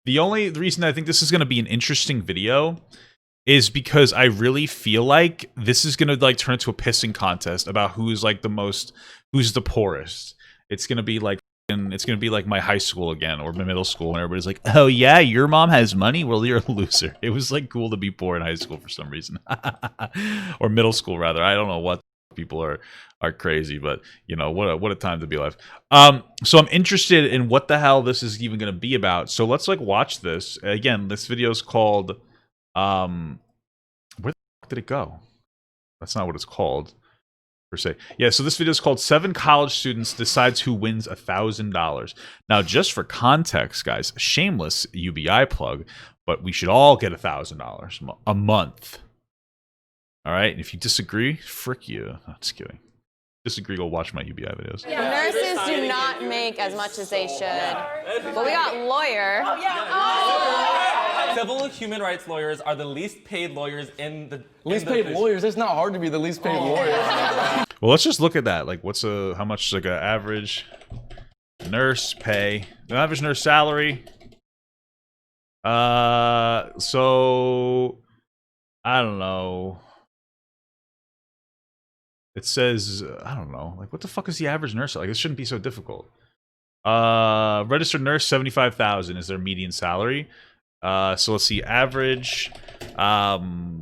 The only reason I think this is going to be an interesting video is because I really feel like this is going to like turn into a pissing contest about who's like who's the poorest. It's going to be like my high school again or my middle school, and everybody's like, "Oh yeah, your mom has money. Well, you're a loser." It was like cool to be poor in high school for some reason, or middle school rather. I don't know what people are crazy, but you know what a time to be alive. So I'm interested in what the hell this is even going to be about. So let's like watch this again. This video is called where the fuck did it go? That's not what it's called. Per se. Yeah, so this video is called 7 College Students Decides Who Wins $1,000. Now, just for context, guys, shameless UBI plug, but we should all get $1,000 a month. All right? And if you disagree, frick you. No, just kidding. Disagree, go watch my UBI videos. Yeah. Nurses do not make as much as they should. But we got lawyer. Oh, yeah. Oh. Civil human rights lawyers are the least paid lawyers in the... Least paid lawyers? It's not hard to be the least paid lawyer. Well, let's just look at that. Like, how much like an average nurse pay? An average nurse salary. So I don't know. It says I don't know. Like, what the fuck is the average nurse? Like, it shouldn't be so difficult. Registered nurse 75,000 is their median salary. So let's see, average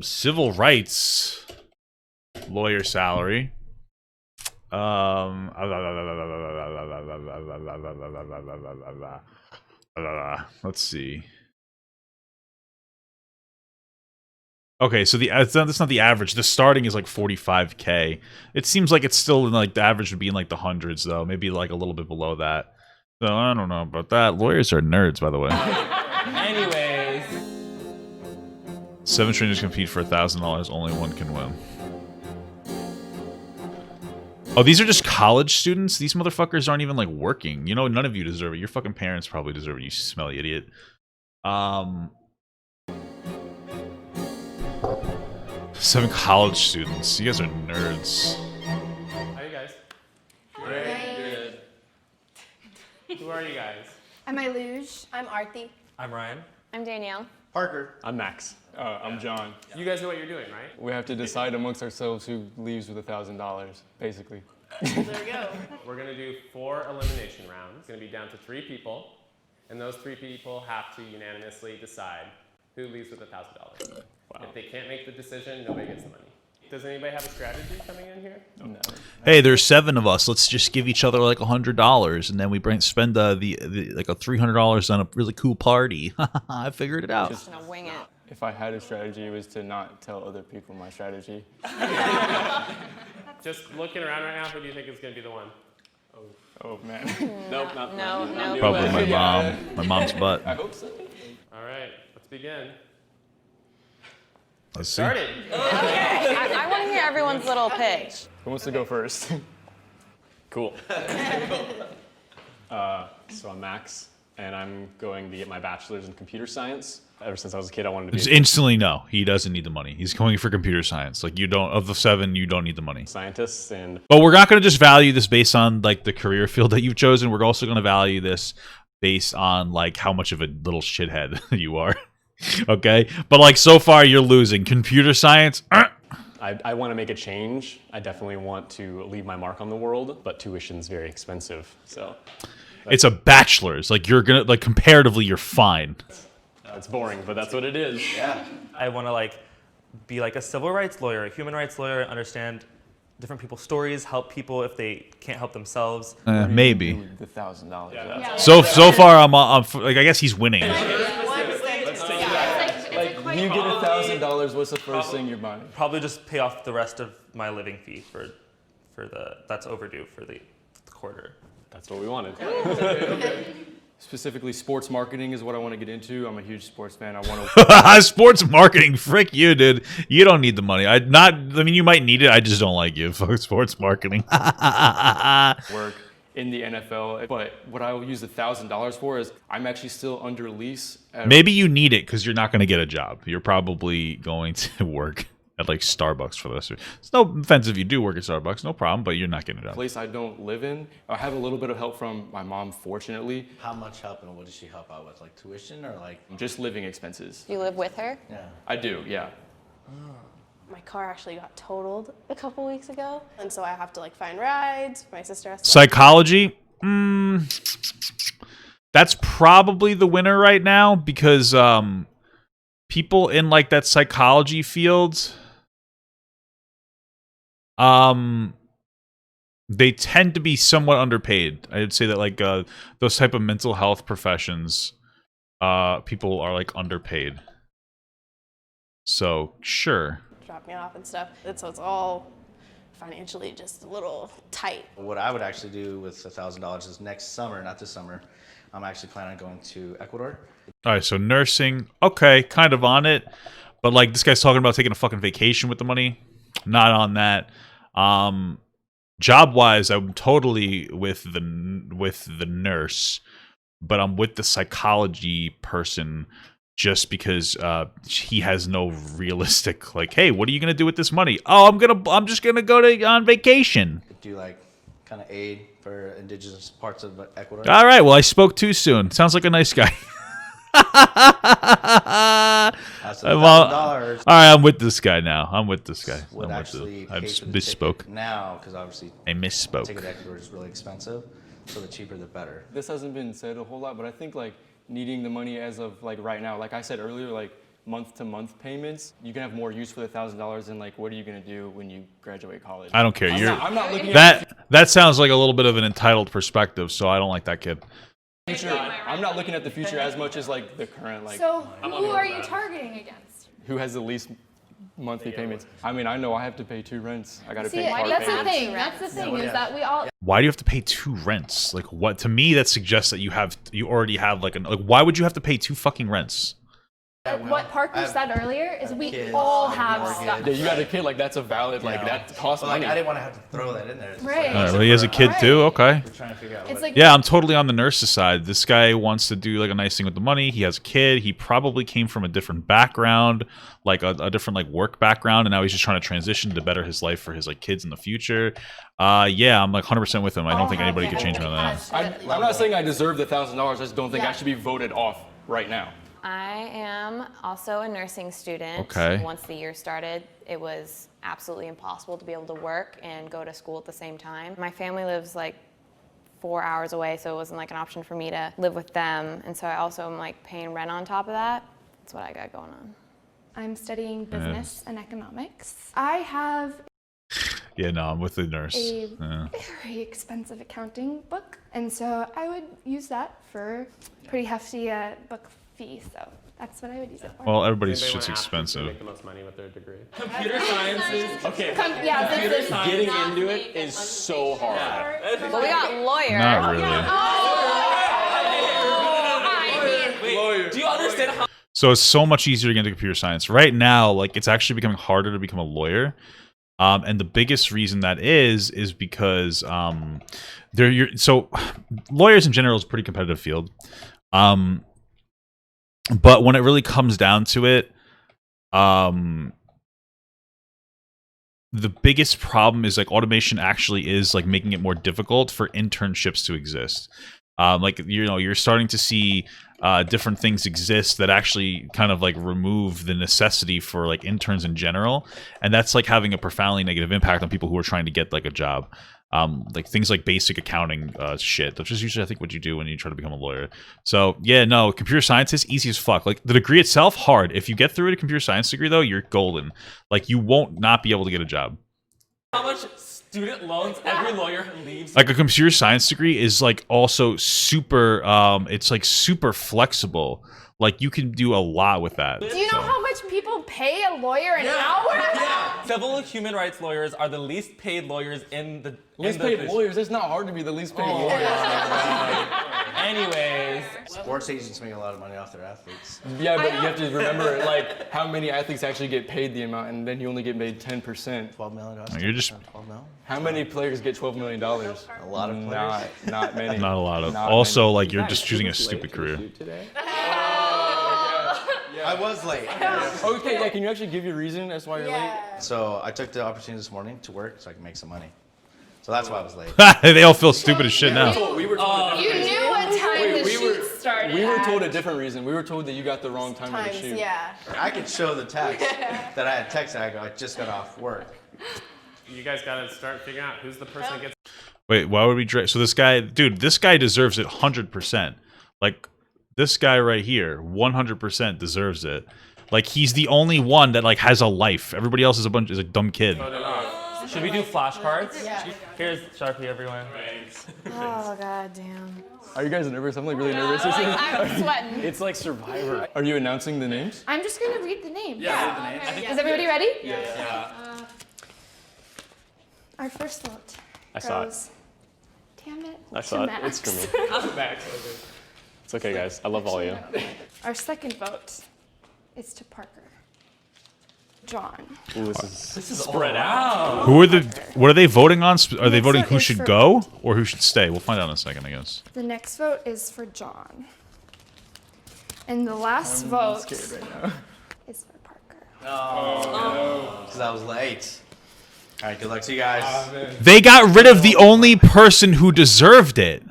civil rights lawyer salary. Let's see. Okay, so that's not the average. The starting is like 45K. It seems like it's still in like the average would be in like the hundreds though, maybe like a little bit below that. So I don't know about that. Lawyers are nerds, by the way. Anyways, 7 strangers compete for $1,000. Only one can win. Oh, these are just college students? These motherfuckers aren't even, like, working. You know, none of you deserve it. Your fucking parents probably deserve it, you smelly idiot. 7 college students. You guys are nerds. how are you guys? Great. Good. Who are you guys? I'm Luge. I'm Arti. I'm Ryan. I'm Danielle. Parker. I'm Max. I'm John. You guys know what you're doing, right? We have to decide amongst ourselves who leaves with $1,000, basically. There we go. We're going to do 4 elimination rounds. It's going to be down to 3 people, and those 3 people have to unanimously decide who leaves with $1,000. Wow. If they can't make the decision, nobody gets the money. Does anybody have a strategy coming in here? No. Hey, there's 7 of us. Let's just give each other like $100, and then we spend the like a $300 on a really cool party. I figured it out. Just gonna wing it. If I had a strategy, it was to not tell other people my strategy. Just looking around right now, who do you think is going to be the one? Oh man. Nope, not No. Probably my mom. My mom's butt. I hope so. All right, let's begin. Let's see. Started. I want to hear everyone's little pitch. Who wants to go first? Cool. So I'm Max, and I'm going to get my bachelor's in computer science. Ever since I was a kid, I wanted to be Just instantly no. He doesn't need the money. He's going for computer science. Like, you don't, of the 7, you don't need the money. a scientist, and But we're not going to just value this based on like the career field that you've chosen. We're also going to value this based on like how much of a little shithead you are. Okay? But like so far you're losing. Computer science. I want to make a change. I definitely want to leave my mark on the world, but tuition's very expensive, so It's a bachelor's. Like, you're going to, like, comparatively you're fine. it's boring, but that's what it is. Yeah. I want to like be like a civil rights lawyer, a human rights lawyer, understand different people's stories, help people if they can't help themselves. Maybe. The $1,000. Yeah. So far I'm like, I guess he's winning. You get $1,000. What's the first thing you're buying? Probably just pay off the rest of my living fee for that's overdue for the quarter. That's what we wanted. Specifically, sports marketing is what I want to get into. I'm a huge sports fan. I want to Sports marketing, frick you, dude. You don't need the money. I mean, you might need it. I just don't like you. Fuck sports marketing. work in the NFL. But what I will use $1,000 for is I'm actually still under lease. Maybe you need it because you're not going to get a job. You're probably going to work. at like Starbucks for this. It's no offense if you do work at Starbucks, no problem, but you're not getting a job. Place I don't live in. I have a little bit of help from my mom, fortunately. How much help and what does she help out with? Like tuition or like? Just living expenses. Do you live with her? Yeah. I do, yeah. My car actually got totaled a couple weeks ago, and so I have to like find rides. My sister has to. Psychology? That's probably the winner right now because people in like that psychology field, they tend to be somewhat underpaid. I'd say that like those type of mental health professions, people are like underpaid. So sure. Drop me off and stuff. And so it's all financially just a little tight. What I would actually do with $1,000 is next summer, not this summer, I'm actually planning on going to Ecuador. All right, so nursing, okay, kind of on it, but like this guy's talking about taking a fucking vacation with the money. Not on that. Job wise, I'm totally with the nurse, but I'm with the psychology person just because he has no realistic like, hey, what are you gonna do with this money? Oh, I'm just gonna go on vacation. Do like kind of aid for indigenous parts of Ecuador. All right, well, I spoke too soon. Sounds like a nice guy. That's Well, $1,000. all right, I'm with this guy now. I'm with this guy. Would I'm with actually I pay just for the misspoke. ticket now because obviously I misspoke. ticket to Ecuador is really expensive, so the cheaper the better. This hasn't been said a whole lot, but I think like needing the money as of like right now, like I said earlier, like month-to-month payments, you can have more use for the $1,000 than like what are you gonna do when you graduate college? I don't care. I'm not looking at That sounds like a little bit of an entitled perspective, so I don't like that kid. the future. I'm not looking at the future as much as like the current like So who are you targeting against? who has the least monthly payments. I mean, I know I have to pay 2 rents. I got to See, pay car that's the payments. thing. That's the thing is that we all. Why do you have to pay 2 rents? Like, what? To me, that suggests that you already have like why would you have to pay 2 fucking rents? What Parker said earlier is we all have stuff. Yeah, you got a kid, like that's a valid, like that costs But like, money. I didn't want to have to throw that in there. It's Right. like, All right, well, he has a kid too. Okay. we're trying to figure out It's what. like Yeah, I'm totally on the nurse's side. This guy wants to do like a nice thing with the money. He has a kid. He probably came from a different background, like a different like work background, and now he's just trying to transition to better his life for his like kids in the future. Yeah, I'm like 100% with him. I don't think anybody could change me on that. I'm not saying I deserve the $1,000. I just don't think I should be voted off right now. I am also a nursing student. Okay. Once the year started, it was absolutely impossible to be able to work and go to school at the same time. My family lives like 4 hours away, so it wasn't like an option for me to live with them. And so I also am like paying rent on top of that. That's what I got going on. I'm studying business and economics. I have Yeah, no, I'm with the nurse. a Yeah. very expensive accounting book, and so I would use that for a pretty hefty book fee. So that's what I would use it for. Well, everybody's Anybody shit's wanna ask who's gonna expensive. Make the most money with their degree. Computer sciences. Okay. Yeah, this is Getting into it is so hard. But we got lawyer. Not really. Do you understand how? So it's so much easier to get into computer science. Right now, like it's actually becoming harder to become a lawyer. And the biggest reason that is because so lawyers in general is a pretty competitive field. But when it really comes down to it, the biggest problem is like automation actually is like making it more difficult for internships to exist. Like, you know, you're starting to see different things exist that actually kind of like remove the necessity for like interns in general, and that's like having a profoundly negative impact on people who are trying to get like a job. Like things like basic accounting shit, which is usually I think what you do when you try to become a lawyer. So yeah, no, computer science is easy as fuck. Like the degree itself, hard. If you get through it, a computer science degree though, you're golden. Like you won't not be able to get a job. How much student loans every lawyer leaves? Like a computer science degree is like also super it's like super flexible. Like you can do a lot with that. Do you know how much people pay a lawyer an hour? Yeah. Civil human rights lawyers are the least paid lawyers in the Least in the paid lawyers. It's not hard to be the least paid lawyer. Anyways, Sports agents make a lot of money off their athletes. Yeah, but you have to remember like how many athletes actually get paid the amount, and then you only get paid 10%. $12 million. You're just 12 mil. How many players get $12 million? A lot of players. Not many. not a lot of. Not Also, many. like you're just choosing a stupid career. I was late. Okay, yeah. Can you actually give your reason as to why you're late? Yeah. So I took the opportunity this morning to work so I can make some money. So that's why I was late. They all feel stupid as shit now. We were told You knew what time the shoot started. we were at. told a different reason. We were told that you got the wrong time of the Times, shoot. yeah. I could show the text that I had texted. I just got off work. You guys gotta start figuring out who's the person that gets. Wait, why would we drag? So this guy, dude, this guy deserves it 100%. Like, this guy right here, 100% deserves it. Like, he's the only one that like has a life. Everybody else is a dumb kid. Should we do flashcards? Yeah. Here's Sharpie, everyone. Oh god damn. Are you guys nervous? I'm like really nervous. I'm sweating. It's like Survivor. Are you announcing the names? I'm just gonna read the names. Yeah. Is everybody ready? Yeah. Our first vote I saw it. goes. Damn it. I to saw it. Max. It's for me. It's okay, guys. I love all of you. Our second vote is to Parker. John. Ooh, this is Spread out. Who are the? What are they voting on? Are they Next voting vote who is should for- go or who should stay? We'll find out in a second, I guess. The next vote is for John. And the last vote Scared right now. is for Parker. Because I was late. All right, good luck to you guys. They got rid of the only person who deserved it.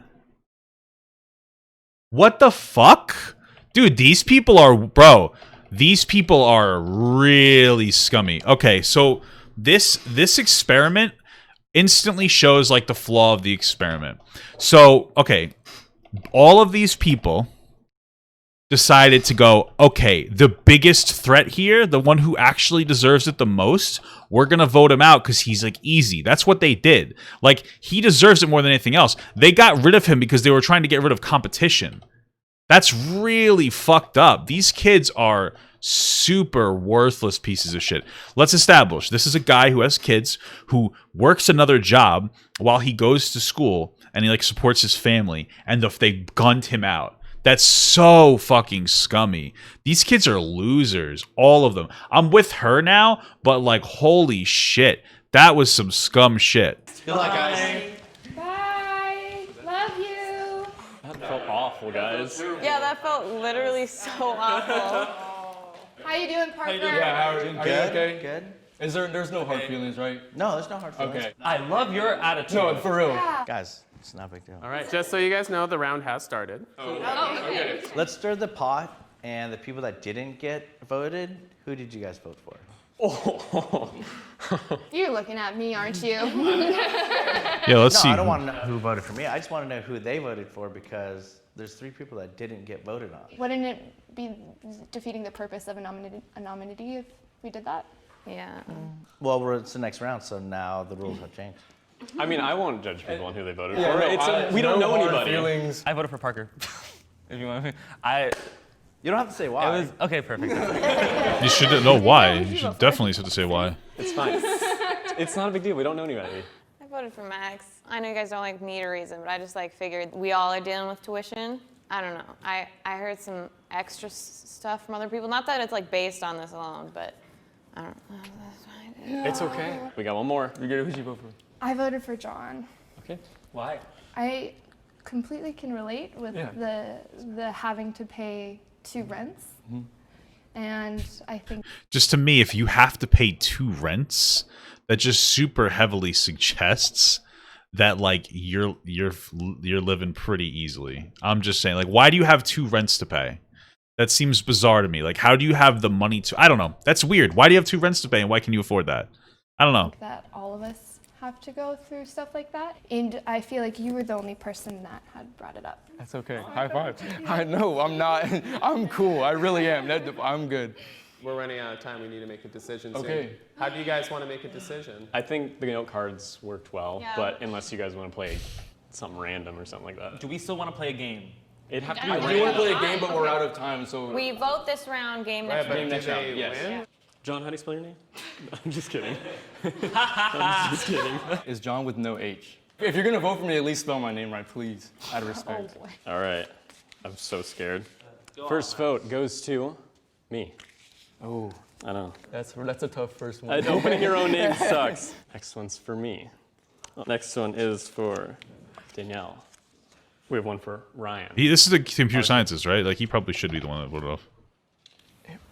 What the fuck? Dude, these people are, bro, these people are really scummy. Okay, so this experiment instantly shows like the flaw of the experiment. So, okay, all of these people decided to go, okay, the biggest threat here, the one who actually deserves it the most, we're going to vote him out because he's like easy. That's what they did. Like, he deserves it more than anything else. They got rid of him because they were trying to get rid of competition. That's really fucked up. These kids are super worthless pieces of shit. Let's establish this is a guy who has kids, who works another job while he goes to school, and he like supports his family, and they gunned him out. That's so fucking scummy. These kids are losers, all of them. I'm with her now, but like, holy shit, that was some scum shit. Good luck, guys. Bye. Love you. That felt awful, guys. Yeah, that felt literally so awful. How you doing, Parker? Yeah, how are you? Are you okay? Good. Is there's no hard feelings, right? No, there's no hard feelings. Okay. I love your attitude. No, for real. Guys, it's not a big deal. All right, just so you guys know, the round has started. Let's stir the pot, and the people that didn't get voted, who did you guys vote for? You're looking at me, aren't you? Yeah, let's see. I don't want to know who voted for me. I just want to know who they voted for because there's 3 people that didn't get voted on. Wouldn't it be defeating the purpose of a nominee if we did that? Yeah. Well, it's the next round, so now the rules have changed. I mean, I won't judge people on who they voted Yeah, for. no, We don't no know hard anybody. Feelings. I voted for Parker. If you want me. You don't have to say why. It was okay, perfect. You should know why. You should definitely have to say why. It's fine. It's not a big deal. We don't know anybody. I voted for Max. I know you guys don't like me to reason, but I just like figured we all are dealing with tuition. I don't know. I heard some extra stuff from other people. Not that it's like based on this alone, but I don't know. That's fine. It's okay. We got one more. You get it? Who'd you vote for? I voted for John. Okay. Why? I completely can relate with Yeah. the having to pay 2 rents. And I think Just to me, if you have to pay 2 rents, that just super heavily suggests that like you're living pretty easily. I'm just saying, like, why do you have 2 rents to pay? That seems bizarre to me. Like, how do you have the money to? I don't know. That's weird. Why do you have 2 rents to pay, and why can you afford that? I don't know. that all of us have to go through stuff like that. And I feel like you were the only person that had brought it up. That's okay. High five. I know. I'm not. I'm cool. I really am. I'm good. We're running out of time. We need to make a decision soon. Okay. How do you guys want to make a decision? I think the note cards worked well, Yeah. but unless you guys want to play something random or something like that. Do we still want to play a game? It'd have to be I random. do want to play a game, but we're out of time, so. We vote this round, game next But round. did they Yes. win? John, how do you spell your name? I'm just kidding. I'm just kidding. Is John with no H? If you're gonna vote for me, at least spell my name right, please. Out of respect. All right. I'm so scared. First vote goes to me. Oh, I know. that's a tough first one. Opening your own name sucks. Next one's for me. Next one is for Danielle. We have one for Ryan. This is a computer scientist, right? Like, he probably should be the one that voted off.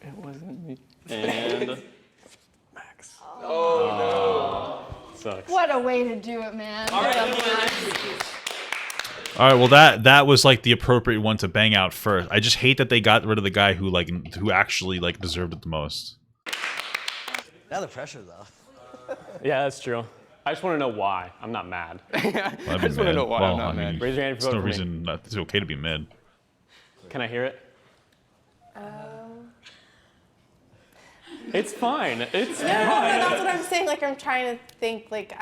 It wasn't me. And Max. Sucks. What a way to do it, man. All right, well that was like the appropriate one to bang out first. I just hate that they got rid of the guy who actually like deserved it the most. Now the pressure though. Yeah, that's true. I just want to know why. I'm not mad. I just wanna know why I'm not mad. Raise your hand if you There's no vote for me. reason that it's okay to be mad. Can I hear it? It's fine. It's No, fine. that's what I'm saying. Like I'm trying to think. Like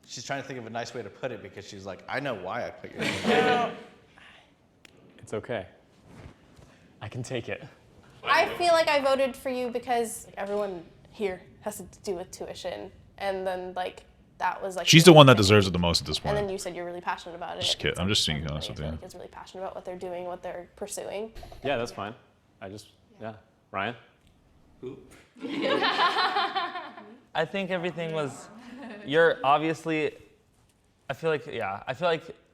She's trying to think of a nice way to put it because she's like, I know why I put your name. It's okay. I can take it. I feel like I voted for you because everyone here has to do with tuition, and then like that was like. She's the one that deserves it the most at this And point. then you said you're really passionate about it. Just kidding. I'm just being honest with you. Is really passionate about what they're doing, what they're pursuing. Yeah, that's fine. Yeah. Ryan? I think everything was. You're obviously. I feel like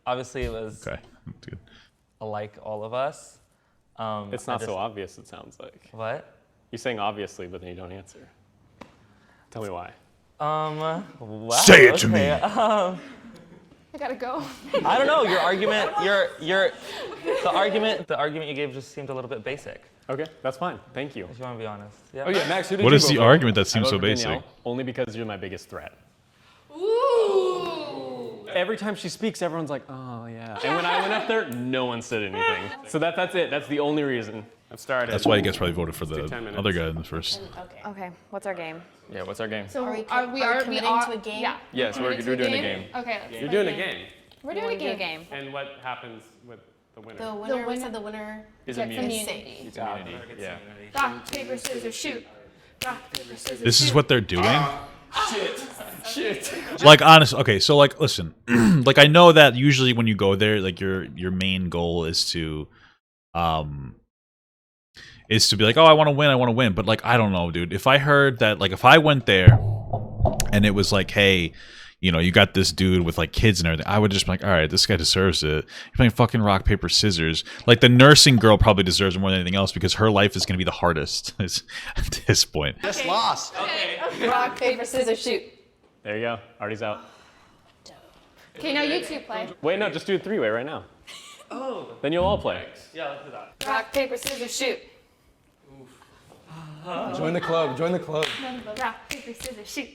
obviously it was Okay, that's good. like all of us. It's I not just- so obvious, it sounds like. What? You're saying obviously, but then you don't answer. Tell me why. Wow, Say it to me. I gotta go. I don't know. Your argument. The argument you gave just seemed a little bit basic. Okay, that's fine. Thank you. If you want to be honest. Yeah. Oh yeah, Max, who did What you is vote the for? argument that I seems so voted for Danielle, basic? only because you're my biggest threat. Ooh. Every time she speaks, everyone's like, oh yeah. And when I went up there, no one said anything. So that's it. That's the only reason. I've started. That's why you guys probably voted for the 10 minutes. other guy in the first. Okay. Okay, what's our game? Yeah, what's our game? So Are we are we committing to a game? Yeah. Yes, we're Committing to doing a game. Okay. let's You're play doing a game. We're You doing a wanna do a game. game. And what happens with the winner? The winner. We winner- said the winner Is Gets immunity. immunity. It's immunity. Yeah. Rock, paper, scissors, shoot. Rock, paper, scissors, This is shoot. what they're doing. Shit. Like honest. Okay, so like listen, like I know that usually when you go there, like your main goal is to be like, oh, I want to win. But like I don't know, dude. If I heard that, like if I went there and it was like, hey, you know, you got this dude with like kids and everything, I would just be like, all right, this guy deserves it. You're playing fucking rock, paper, scissors. Like the nursing girl probably deserves it more than anything else because her life is going to be the hardest at this point. Just lost. rock paper scissors shoot. There you go. Artie's out. Okay, now you two play. Wait, no, just do a three-way right now. Oh. Then you'll all play. Yeah, let's do that. Rock, paper, scissors, shoot. Join the club. Join the club. Rock, paper, scissors, shoot.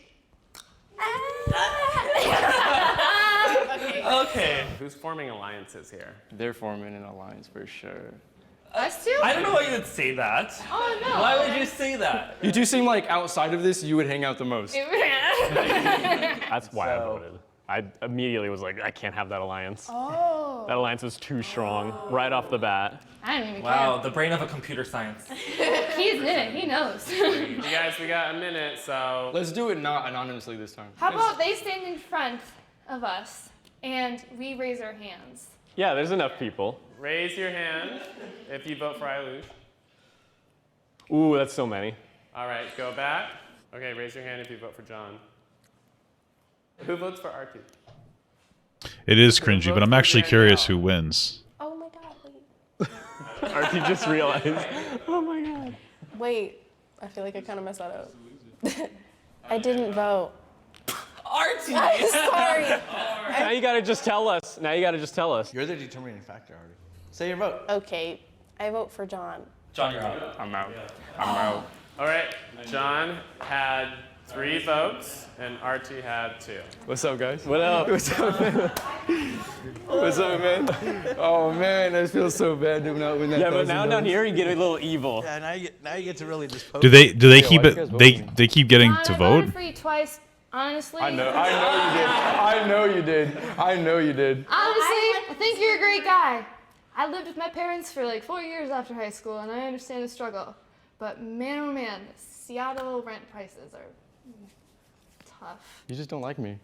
Okay. Who's forming alliances here? They're forming an alliance for sure. Us two? I don't know why you would say that. Oh no. Why would you say that? You two seem like outside of this, you would hang out the most. That's why I So- voted. I immediately was like, I can't have that alliance. Oh. That alliance was too strong right off the bat. I don't even Wow, the brain of a computer science. care. He's in it. He knows. You guys, we got a minute, so Let's do it not anonymously this time. How about they stand in front of us and we raise our hands? Yeah, there's enough people. raise your hand if you vote for Ailush. Ooh, that's so many. All right, go back. Okay, raise your hand if you vote for John. Who votes for Artie? It is cringy, but I'm actually curious who wins. Oh my god, wait. Artie just realized. Oh my god. Wait, I feel like I kind of messed that up. I didn't vote. Artie! I'm sorry. Now you gotta just tell us. Now you gotta just tell us. You're the determining factor, Artie. Say your vote. Okay, I vote for John. John, you're out. I'm out. I'm out. All right, John had 3 votes and Artie had 2. What's up, guys? What up? What's up, man? What's up, man? Oh man, I feel so bad doing not win that. Yeah, but now $1,000. down here you get a little evil. Yeah, now you get to really just poke. Do they Yeah, keep why you it? guys vote They for me? they keep getting John, to I vote. voted for you twice. Honestly. I know you did. I know you did. I know you did. Honestly, I think you're a great guy. I lived with my parents for like 4 years after high school, and I understand the struggle. But man, oh man, Seattle rent prices are tough. You just don't like me.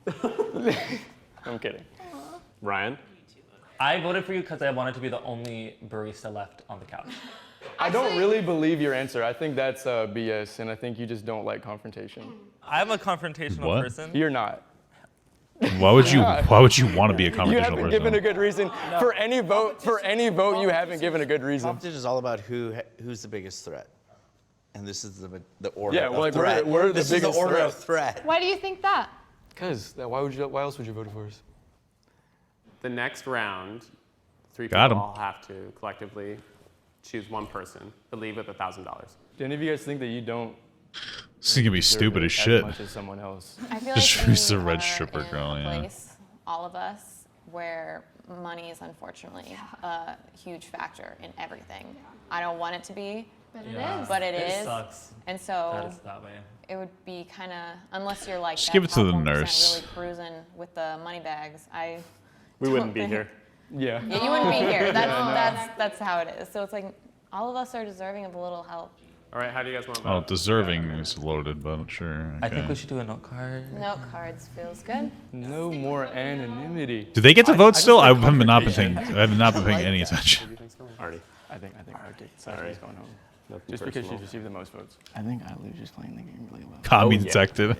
I'm kidding. Ryan? I voted for you because I wanted to be the only barista left on the couch. I don't Actually- really believe your answer. I think that's BS, and I think you just don't like confrontation. I'm a confrontational What? person. You're not. Why would you want to be a You confrontational haven't given a person? good reason for any vote. For any vote, you haven't given a good reason. Competition is all about who's the biggest threat. And this is the order Yeah, of well, like, threat. we're the this is the biggest order threat. of threat. Why do you think that? Because why else would you vote for us? The next round, 3 Got people 'em. all have to collectively choose one person to leave with $1,000. Do any of you guys think that you don't This is gonna be deserve stupid it as shit. much as someone else? I feel Just like choose we the red are stripper in girl, a yeah. place, all of us, where money is unfortunately a huge factor in everything. I don't want it to be, But it is. but it It is. sucks. And That so is that way. it would be kind of, unless you're like Just that give it to top the 1% nurse. really cruising with the money bags. We wouldn't be think- here. Yeah. Yeah, you wouldn't be here. That's how it is. So it's like all of us are deserving of a little help. All right, how do you guys want to Well, vote? deserving is loaded, but sure. I think okay. we should do a note card. Note cards feels good. No more anonymity. Do they get to vote still? I like have not been confrontation. paying. I have not been paying any attention. Artie. I think Arctic Sorry. is going home. Nothing Just because personal. she's received the most votes. I think Ilu's just playing the game really well. Commie yeah. detective.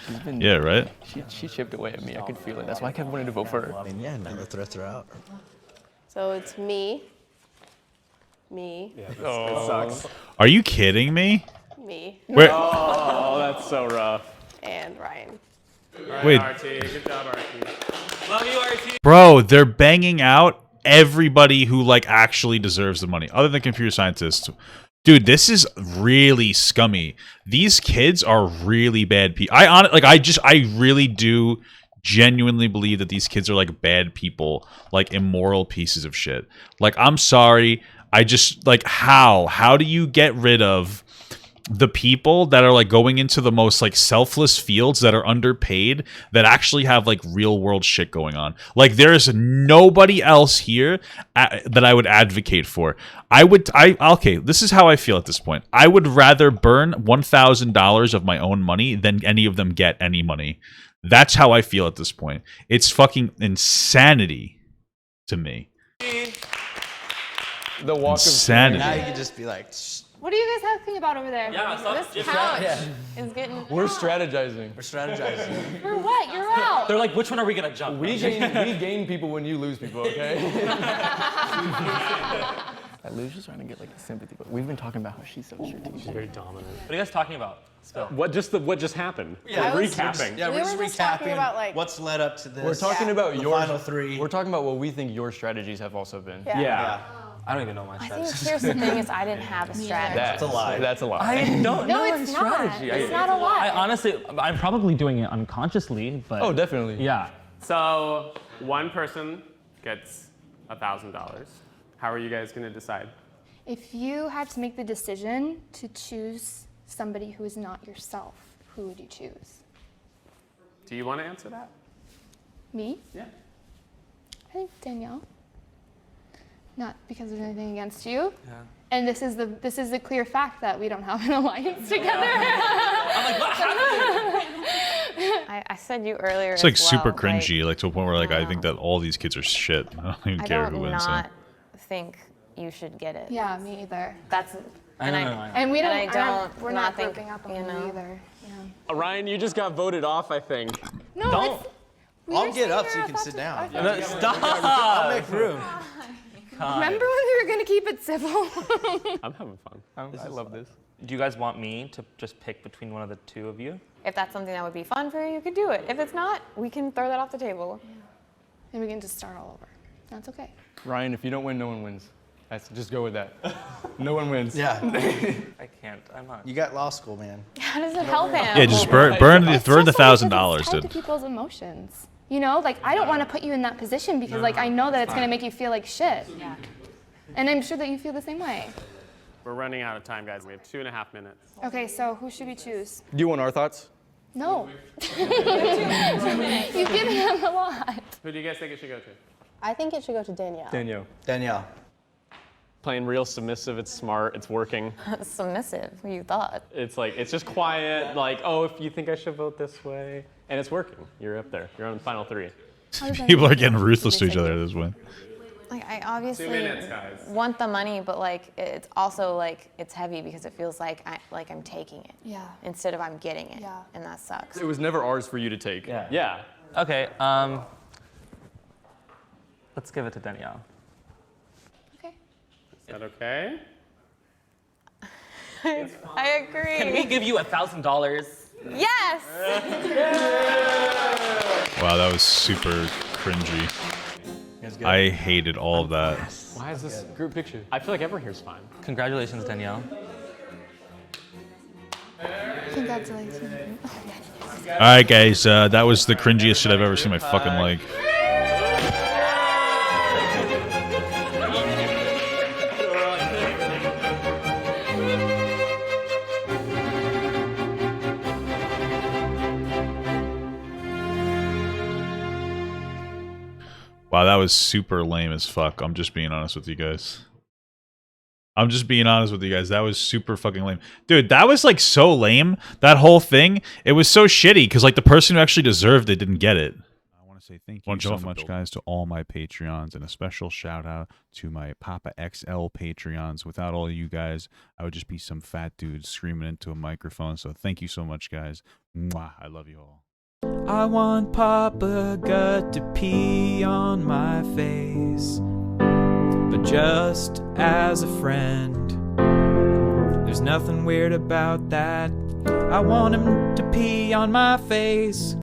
She's been, Yeah, right. she chipped away at me. I could feel it. That's why I kept wanting to vote for her. I mean, yeah, now the threats are out. So it's me, me, It sucks. Are you kidding me? me, Where? Oh, that's so rough. and Ryan. All right, Wait. Artie, good job, Artie. Love you, RT. Bro, they're banging out everybody who like actually deserves the money, other than computer scientists. Dude, this is really scummy. These kids are really bad people. I really do genuinely believe that these kids are like bad people, like immoral pieces of shit. Like, I'm sorry. I just like how do you get rid of the people that are like going into the most like selfless fields that are underpaid, that actually have like real world shit going on? Like, there's nobody else here that I would advocate for. Okay, this is how I feel at this point. I would rather burn $1,000 of my own money than any of them get any money. That's how I feel at this point. It's fucking insanity to me. The walk Insanity. Now you can just be like, What are you guys talking about over there? Yeah, stop. This couch is getting. we're strategizing. we're strategizing. For what? You're out. They're like, which one are we gonna jump? We gain people when you lose people, okay? Ilu's just trying to get like the sympathy, but we've been talking about how she's so strategic. She's very dominant. What are you guys talking about? Spill. What just happened? Yeah, We're I was- recapping. Yeah, We we're just were just talking recapping about, like- what's led up to this. We're talking about the your final three. We're talking about what we think your strategies have also been. Yeah. Yeah. I don't even know my I think strategy. here's the thing: is I didn't have a strategy. That's a lie. That's a lie. I don't No, know my it's not. strategy. It's not a lie. I honestly, I'm probably doing it unconsciously, but Oh, definitely. yeah. So one person gets $1,000. How are you guys going to decide? If you had to make the decision to choose somebody who is not yourself, who would you choose? Do you want to answer that? Me? Yeah. I think Danielle. Not because there's anything against you. Yeah. And this is the clear fact that we don't have an alliance together. I'm like, what happened? I said you earlier. It's like as super well, cringy, like to a point where like I think that all these kids are shit. I don't even I care don't who wins. not think you should get it. Yeah, me either. That's. I and know, I know. And we And don't. I don't we're not not think, grouping up on you you know. either. Yeah. Ryan, you just got voted off, I think. No, Don't. it's, we I'll were get saying up we're so you can about sit to- down. I- Stop. I'll make room. Remember when we were gonna keep it civil? I'm having fun. I love this. Do you guys want me to just pick between one of the two of you? If that's something that would be fun for you, you could do it. If it's not, we can throw that off the table. And we can just start all over. That's okay. Ryan, if you don't win, no one wins. Just go with that. No one wins. Yeah, I can't. I'm not. you got law school, man. How does it help him? Yeah, just burn the It's just $1,000, because it's tied dude. to people's emotions. You know, like I don't want to put you in that position because like I know that it's gonna make you feel like shit. Yeah. And I'm sure that you feel the same way. We're running out of time, guys. We have 2.5 minutes. Okay, so who should we choose? Do you want our thoughts? No. You've given him a lot. Who do you guys think it should go to? I think it should go to Danielle. Danielle. Danielle. Playing real submissive, it's smart, it's working. Submissive. You thought. It's like, it's just quiet, like, oh, if you think I should vote this way. And it's working. You're up there. You're on the final three. People are getting ruthless to each other at this point. Like I obviously 2 minutes, guys. want the money, but like it's also like it's heavy because it feels like I'm taking it. Yeah. Instead of I'm getting it. Yeah. And that sucks. It was never ours for you to take. Yeah. Yeah. Okay. Let's give it to Danielle. Okay. Is that okay? I agree. Can we give you $1,000? Yes. Wow, that was super cringy. I hated all of that. Why is this group picture? I feel like everyone here's fine. Congratulations, Danielle. Congratulations. All right, guys, that was the cringiest shit I've ever seen in my fucking life. Wow, that was super lame as fuck. I'm just being honest with you guys. I'm just being honest with you guys. That was super fucking lame. Dude, that was like so lame. That whole thing. It was so shitty because like the person who actually deserved it didn't get it. I want to say thank you so much, guys, to all my Patreons, and a special shout out to my Papa XL Patreons. Without all you guys, I would just be some fat dude screaming into a microphone. So thank you so much, guys. Mwah. I love you all. I want Papa Gut to pee on my face, but just as a friend. There's nothing weird about that. I want him to pee on my face.